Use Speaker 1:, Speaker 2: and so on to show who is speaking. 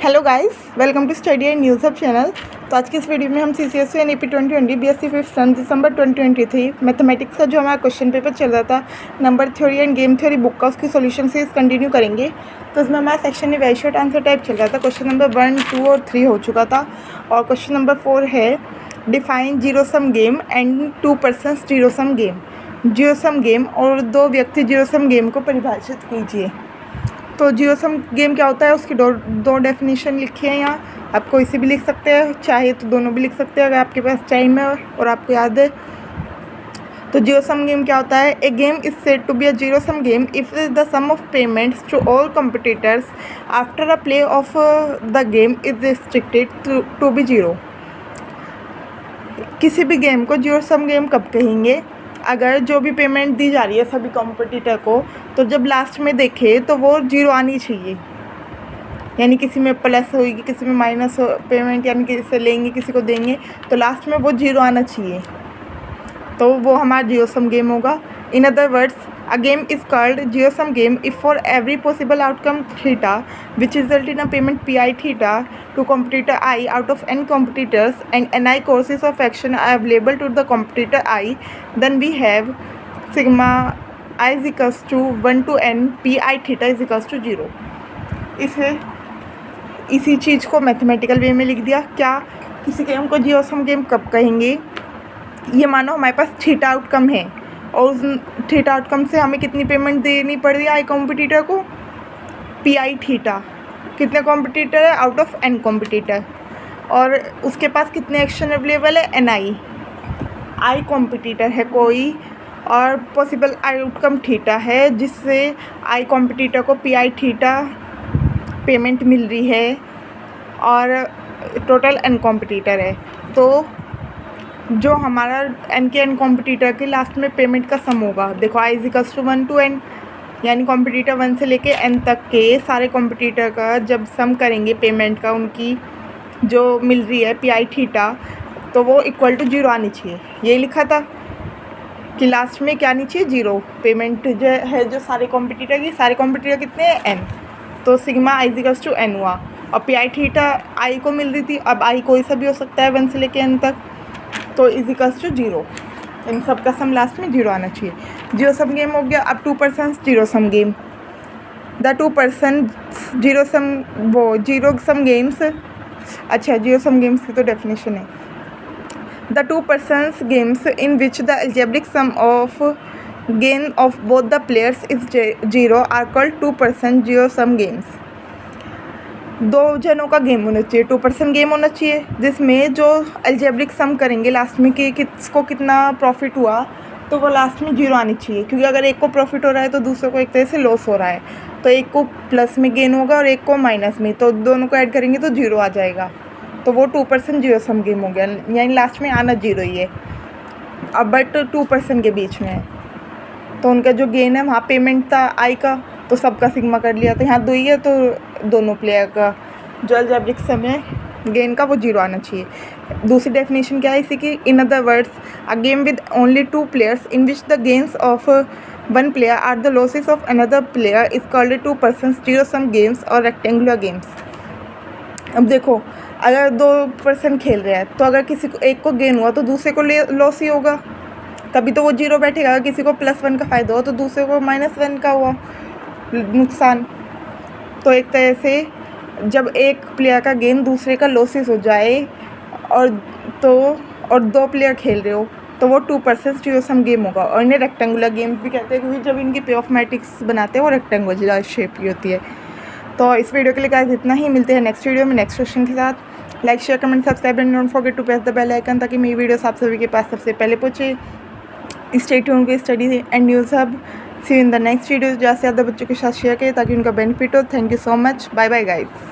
Speaker 1: Hello guys, welcome to study and news hub channel. तो आज की इस वीडियो में हम CCSE and AP 2020 BSc 5th सन दिसंबर 2023 मैथमेटिक्स का जो हमारा क्वेश्चन पेपर चल रहा था number theory and game theory book का, उसकी सॉल्यूशन से कंटिन्यू करेंगे। तो इसमें हमारा सेक्शन में वेरी शॉर्ट आंसर टाइप चल रहा था। क्वेश्चन नंबर 1, 2 और 3 हो चुका था और क्वेश्चन नंबर 4 है define zero sum game and 2 persons zero sum game. Zero sum game और 2 व्यक्ति जीरो सम गेम को परिभाषित कीजिए। तो जीरो सम गेम क्या होता है, उसकी दो डेफिनेशन लिखी है यहाँ। आप कोई सी भी लिख सकते हैं, चाहे तो दोनों भी लिख सकते हैं अगर आपके पास टाइम है और आपको याद है। तो जीरो सम गेम क्या होता है? A game is said to be a zero sum game if the sum of payments to all competitors after a play of the game is restricted to be zero. किसी भी game को zero sum game कब कहेंगे? अगर जो भी payment दी जा रही है सभी कॉम्पिटिटर को, तो जब लास्ट में देखे तो वो जीरो आनी चाहिए। यानी किसी में प्लस होगी, किसी में माइनस पेमेंट, यानी किसी से लेंगे किसी को देंगे, तो लास्ट में वो जीरो आना चाहिए, तो वो हमारा जीरो सम गेम होगा। इन other words, a game is called zero sum game if for every possible outcome theta which result in a payment pi theta to competitor I out of n competitors and ni courses of action are available to the competitor I, then we have sigma I is equals to 1 to n pi theta is equals to 0। इसी चीज़ को mathematical वे में लिख दिया। क्या किसी game को zero sum game कब कहेंगे? ये मानो हमारे पास थीटा आउटकम है और उस थीटा आउटकम से हमें कितनी पेमेंट देनी पड़ रही है आई कॉम्पिटिटर को? pi theta. कितने कॉम्पिटिटर है? Out of n competitor. और उसके पास कितने एक्शन अवेलेबल है? ni। आई कॉम्पिटिटर है कोई और पॉसिबल आउटकम थीटा है, जिससे आई कॉम्पिटिटर को pi थीटा पेमेंट मिल रही है और टोटल n कॉम्पिटिटर है। तो जो हमारा n के n कॉम्पिटिटर के लास्ट में पेमेंट का सम होगा, देखो i is equals to 1 to n, यानी कॉम्पिटिटर 1 से लेके n तक के सारे कॉम्पिटिटर का जब सम करेंगे पेमेंट का, उनकी जो मिल रही है pi थीटा, तो वो इक्वल टू 0 आनी चाहिए। यही लिखा था कि लास्ट में क्या आनी चाहिए? 0 पेमेंट जो है, जो सारे कॉम्पिटिटर की, सारे कॉम्पिटिटर कितने हैं? n, तो sigma i equals to n हुआ और pi थीटा i को मिल रही थी। अब i कोई सा भी हो सकता है 1 से लेके n तक, तो इज इक्वल्स टू 0। इन सब का सम लास्ट में 0 आना चाहिए। जीरो सम गेम हो गया। अब 2 persons zero sum game. The 2 person zero sum, वो जीरो सम गेम्स, अच्छा जीरो सम गेम्स की तो डेफिनेशन है। The 2 persons games in which the algebraic sum of gain of both the players is 0 are called 2 person zero sum games. 2 जनों का game होना चाहिए, 2 person game होना चाहिए, जिसमें जो अलजेब्रिक सम करेंगे लास्ट में कि किसको कितना प्रॉफिट हुआ, तो वो लास्ट में 0 आनी चाहिए। क्योंकि अगर एक को प्रॉफिट हो रहा है तो दूसरे को एक तरह से लॉस हो रहा है, तो एक को प्लस में गेन होगा और एक को माइनस में, तो दोनों को ऐड करेंगे तो 0 आ जाएगा। तो वो 2 पर्सन जीरो सम गेम हो गया, यानी लास्ट में आना 0 ही है। अब बट 2 पर्सन के बीच में है, तो उनका जो गेन है वहाँ पेमेंट था आई का, तो सबका सिग्मा कर लिया। तो यहाँ 2 ही है, तो दोनों प्लेयर का जो अलजेब्रिक सम है गेन का वो 0 आना चाहिए। दूसरी डेफिनेशन क्या है इसी की? In other words, a game with only 2 players in which the gains of 1 player are the losses of another player is called 2 persons zero sum games और रेक्टेंगुलर गेम्स। अब देखो, अगर 2 पर्सन खेल रहे हैं तो अगर किसी को एक को गेन हुआ तो दूसरे को लॉस ही होगा, तभी तो वो 0 बैठेगा। अगर किसी को +1 का फ़ायदा हो तो दूसरे को -1 का हुआ नुकसान। तो एक तरह से जब एक प्लेयर का गेन दूसरे का लॉसेस हो जाए और 2 प्लेयर खेल रहे हो, तो वो 2 पर्सन जीरो सम गेम होगा। और इन्हें रेक्टेंगुलर गेम भी कहते हैं, क्योंकि जब इनकी पे ऑफ मैट्रिक्स बनाते हैं वो रेक्टेंगुलर शेप की होती है। तो इस वीडियो के लिए गाइस इतना ही। मिलते हैं नेक्स्ट वीडियो में नेक्स्ट क्वेश्चन के साथ। Like, share, comment, subscribe and don't forget to press the bell icon, ताकि मेरी वीडियोस आप सभी के पास सबसे पहले पहुँचे। Stay tuned with study and news hub. See you in the next video. ज़्यादा से ज़्यादा बच्चों के साथ शेयर करें ताकि उनका बेनिफिट हो। Thank you so much. Bye bye guys.